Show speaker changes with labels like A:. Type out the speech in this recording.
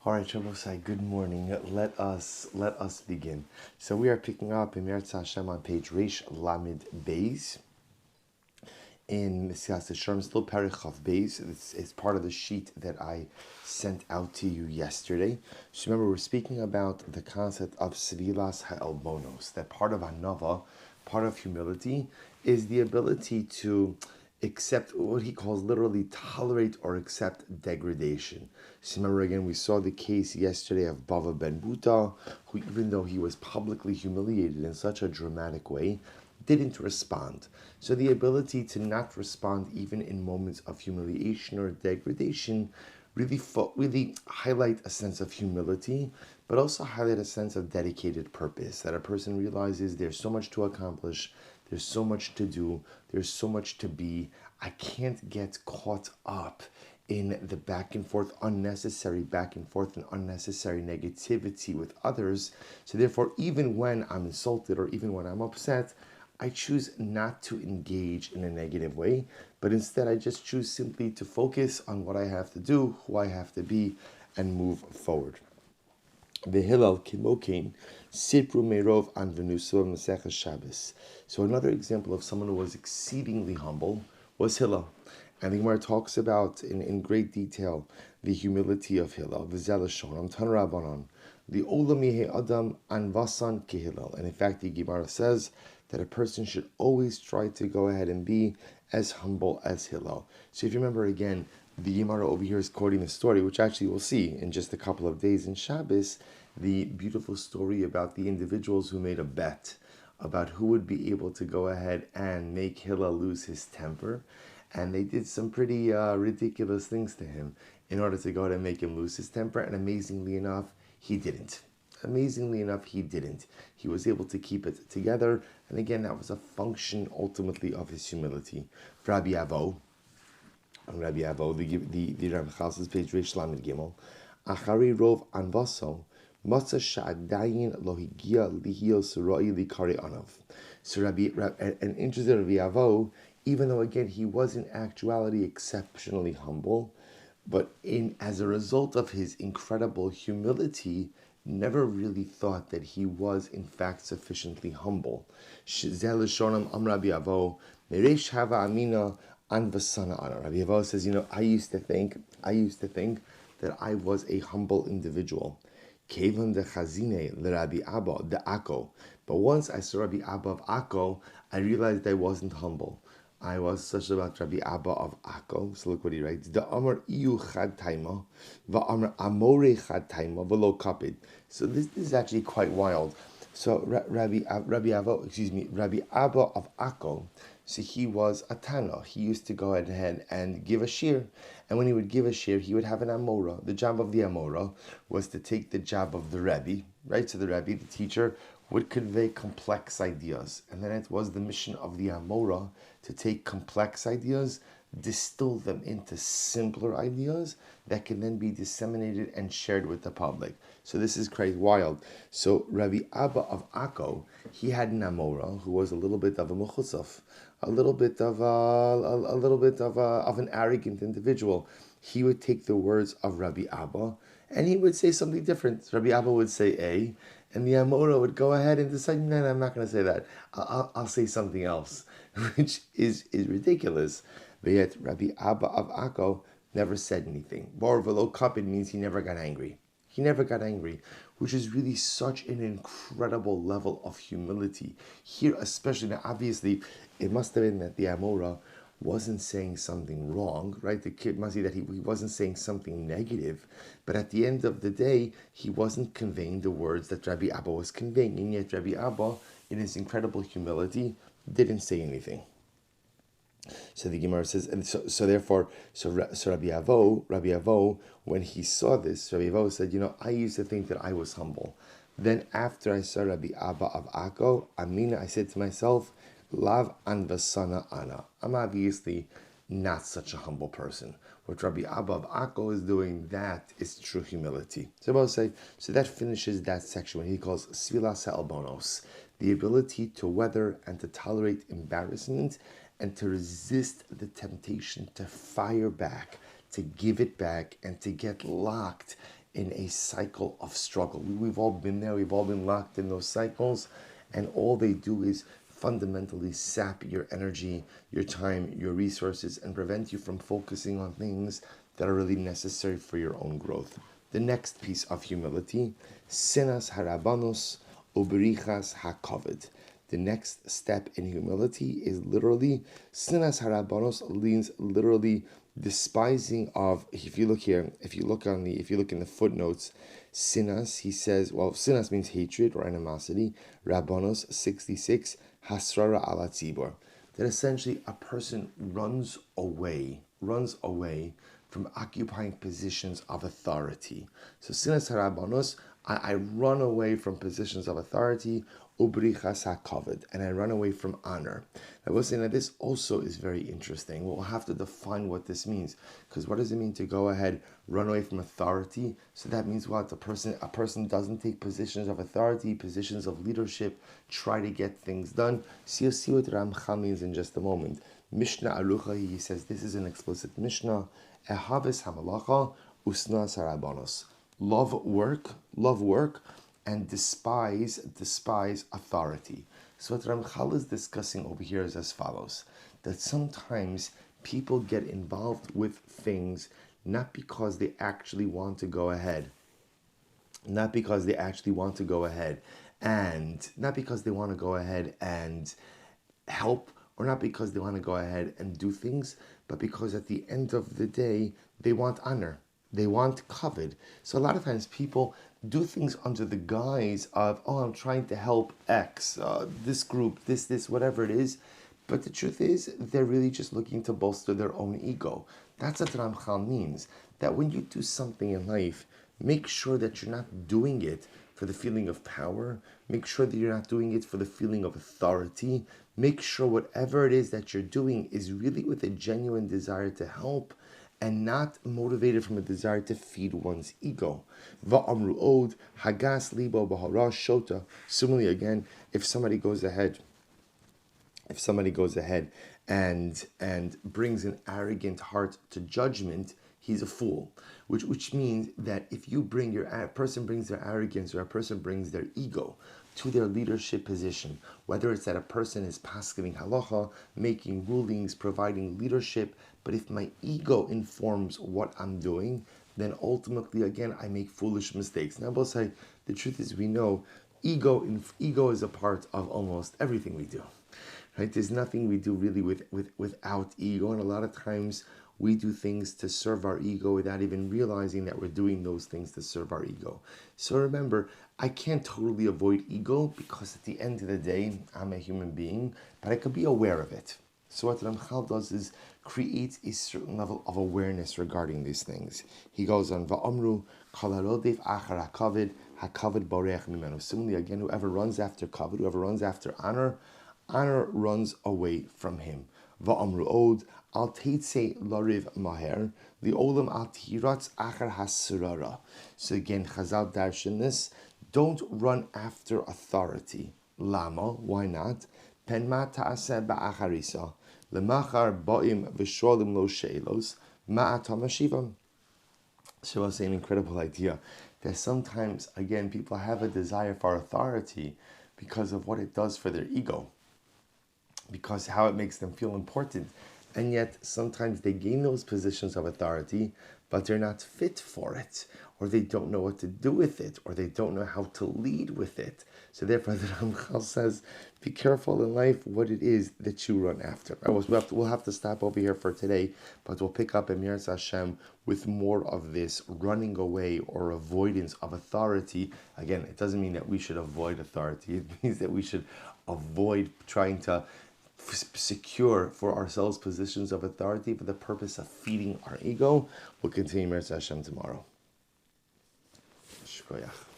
A: All right, Shabosai, good morning. Let us begin. So we are picking up in Meretz Hashem on page Reish Lamed Beis in Mesillas Yesharim, still Perich Chav Beis. It's part of the sheet that I sent out to you yesterday. So remember, we're speaking about the concept of Svilas Ha'elbonos, that part of Anava, part of humility, is the ability to accept what he calls literally tolerate or accept degradation. So remember again, we saw the case yesterday of Bava ben Buta, who even though he was publicly humiliated in such a dramatic way, didn't respond. So the ability to not respond even in moments of humiliation or degradation really highlight a sense of humility, but also highlight a sense of dedicated purpose, that a person realizes there's so much to accomplish, there's so much to do, there's so much to be. I can't get caught up in the unnecessary back and forth and unnecessary negativity with others. So therefore, even when I'm insulted or even when I'm upset, I choose not to engage in a negative way, but instead I just choose simply to focus on what I have to do, who I have to be, and move forward. Vehillel kimokein sipru merov an venuso Maseches Shabbos. So another example of someone who was exceedingly humble was Hillel. And the Gemara talks about in great detail the humility of Hillel. V'zelashon am tan Rabbanon the olam yehe adam anvasan kehillel. And in fact, the Gemara says that a person should always try to go ahead and be as humble as Hillel. So if you remember again, the Gemara over here is quoting the story, which actually we'll see in just a couple of days in Shabbos, the beautiful story about the individuals who made a bet about who would be able to go ahead and make Hillel lose his temper. And they did some pretty ridiculous things to him in order to go ahead and make him lose his temper. And amazingly enough, he didn't. He was able to keep it together. And again, that was a function ultimately of his humility. For Rabbi Avo, the Rabbi Chal's page Reish Lamed Gimel, Achari Rov Anvaso, Matza Sha'adayin Lo Higia Lihios Roi Likari Anav. So and interested Rabbi Avo, even though again he was in actuality exceptionally humble, but as a result of his incredible humility, never really thought that he was in fact sufficiently humble. Rabbi Avo says, I used to think that I was a humble individual. But once I saw Rabbi Abba of Akko, I realized I wasn't humble. I was such about Rabbi Abba of Akko. So look what he writes. The Amar Iyu Chad Taima, Va'amar Amore Chad Taima, V'lo Kapid. So this is actually quite wild. So Rabbi Abba of Akko, so he was a Tana. He used to go ahead and give a shir. And when he would give a shir, he would have an Amora. The job of the Amora was to take the job of the Rabbi, right? So the Rabbi, the teacher, would convey complex ideas. And then it was the mission of the Amora to take complex ideas, distill them into simpler ideas that can then be disseminated and shared with the public. So this is quite wild. So Rabbi Abba of Akko, he had an Amora who was a little bit of a mechusaf, a little bit of an arrogant individual. He would take the words of Rabbi Abba and he would say something different. Rabbi Abba would say A, and the Amora would go ahead and decide, no, I'm not going to say that. I'll say something else, which is ridiculous. But yet Rabbi Abba of Akko never said anything. Bar velo kapid means he never got angry. He never got angry, which is really such an incredible level of humility. Here especially, now obviously, it must have been that the Amora wasn't saying something wrong, right? The kid must see that he wasn't saying something negative, but at the end of the day, he wasn't conveying the words that Rabbi Abba was conveying, and yet Rabbi Abba, in his incredible humility, didn't say anything. So the Gemara says, and so therefore, Rabbi Avo, when he saw this, Rabbi Avo said, I used to think that I was humble. Then after I saw Rabbi Abba of Akko, Amina, I said to myself, Lav anvasana ana. I'm obviously not such a humble person. What Rabbi Abba of Akko is doing, that is true humility. So I'll say, so that finishes that section when he calls Svilas Ha'elbonos, the ability to weather and to tolerate embarrassment and to resist the temptation to fire back, to give it back, and to get locked in a cycle of struggle. We've all been there, we've all been locked in those cycles, and all they do is fundamentally sap your energy, your time, your resources, and prevent you from focusing on things that are really necessary for your own growth. The next piece of humility, sinas harabanos uberichas hakoved. The next step in humility is literally, sinas harabanos means literally despising of, if you look in the footnotes, sinas, he says, well, sinas means hatred or animosity, rabbanos 66, hasrara ala tzibor, that essentially a person runs away from occupying positions of authority. So sinas harabanos, I run away from positions of authority, ubrichas hakoved, and I run away from honor. I will say that this also is very interesting. We'll have to define what this means, because what does it mean to go ahead, run away from authority? So that means what? A person doesn't take positions of authority, positions of leadership, try to get things done. So you'll see what Ramchal means in just a moment. Mishnah Arucha, he says this is an explicit Mishnah. Ehaves hamalacha usnas harabanos. Love work, and despise authority. So what Ramchal is discussing over here is as follows: that sometimes people get involved with things not because they actually want to go ahead, and not because they want to go ahead and help, or not because they want to go ahead and do things, but because at the end of the day, they want honor. They want covered. So a lot of times people do things under the guise of, I'm trying to help X, this group, this, whatever it is. But the truth is, they're really just looking to bolster their own ego. That's what Ramchal means. That when you do something in life, make sure that you're not doing it for the feeling of power. Make sure that you're not doing it for the feeling of authority. Make sure whatever it is that you're doing is really with a genuine desire to help, and not motivated from a desire to feed one's ego. Va'amru od hagas libo b'hara shota. Similarly, again, if somebody goes ahead and brings an arrogant heart to judgment, he's a fool. Which means that if a person brings their arrogance, or a person brings their ego to their leadership position, whether it's that a person is paskening halacha, making rulings, providing leadership, but if my ego informs what I'm doing, then ultimately, again, I make foolish mistakes. Now, both say the truth is, we know ego is a part of almost everything we do. Right? There's nothing we do really without ego, and a lot of times we do things to serve our ego without even realizing that we're doing those things to serve our ego. So remember, I can't totally avoid ego, because at the end of the day, I'm a human being, but I could be aware of it. So what Ramchal does is creates a certain level of awareness regarding these things. He goes on, Va'amru kol harodef achar hakavod, hakavod borech mimenu. Similarly, again, whoever runs after kavod, whoever runs after honor runs away from him. Va'amru od al teitze lariv maher li'olam al tiratz achar hasurara. So again, Chazal darshan this: don't run after authority. Lama? Why not? Pen ma ta'aseh ba'acharisa lemachar ba'im v'sholim lo she'elos ma'atam hashivam. So I was saying, an incredible idea that sometimes, again, people have a desire for authority because of what it does for their ego, because how it makes them feel important. And yet sometimes they gain those positions of authority, but they're not fit for it, or they don't know what to do with it, or they don't know how to lead with it. So therefore, the Ramchal says, be careful in life what it is that you run after. We'll have to stop over here for today, but we'll pick up in Miras Hashem with more of this running away or avoidance of authority. Again, it doesn't mean that we should avoid authority. It means that we should avoid trying to secure for ourselves positions of authority for the purpose of feeding our ego. We'll continue Miras Hashem tomorrow. Shkoyach.